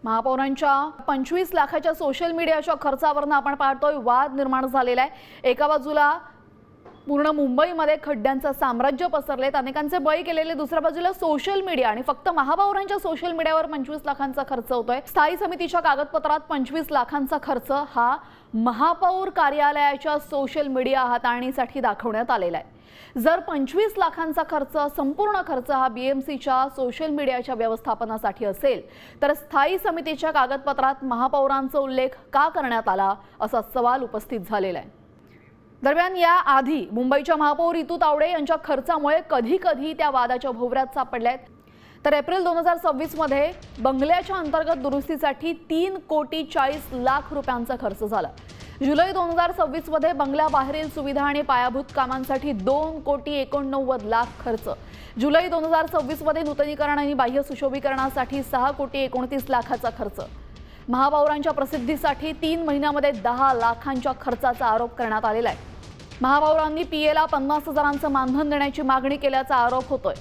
महापौरांच्या 25 लाखाच्या सोशल मीडियाच्या खर्चावरून आपण पाहतोय वाद निर्माण झालेला आहे। एका बाजूला पूर्ण मुंबईमध्ये खड्ड्यांचं साम्राज्य पसरलेत, अनेकांचे बळी केलेले, दुसऱ्या बाजूला सोशल मीडिया आणि फक्त महापौरांच्या सोशल मीडियावर 25 लाखांचा खर्च होतोय। स्थायी समितीच्या कागदपत्रात 25 लाखांचा खर्च हा महापौर कार्यालयाच्या सोशल मीडिया हाताळणीसाठी दाखवण्यात आलेला आहे। जर 25 लाखांचा खर्च संपूर्ण खर्च हा बीएमसीच्या सोशल मीडियाच्या व्यवस्थापनासाठी असेल तर स्थायी समितीच्या कागदपत्रात महापौरांचा उल्लेख का करण्यात आला असा सवाल उपस्थित झालेला आहे। दरम्यान या आधी मुंबईच्या महापौर रितू तावडे यांच्या खर्चामुळे कधी-कधी त्या वादाच्या भोवऱ्यात सापडल्यात। तर एप्रिल 2026 मध्ये बंगल्याच्या अंतर्गत दुरुस्तीसाठी 3,40,40,00,000 रुपयांचा खर्च झाला। जुलै 2026 मध्ये बंगल्याबाहेरील सुविधा आणि पायाभूत कामांसाठी 2,89,00,000 खर्च। जुलै 2026 मध्ये नूतनीकरण आणि बाह्य सुशोभीकरणासाठी 6,29,00,000 खर्च। महापौरांच्या प्रसिद्धीसाठी 3 महिन्यामध्ये 10 लाखांच्या खर्चाचा आरोप करण्यात आलेला आहे। महापौरांनी पीएला 50,000चं मानधन देण्याची मागणी केल्याचा आरोप होतोय।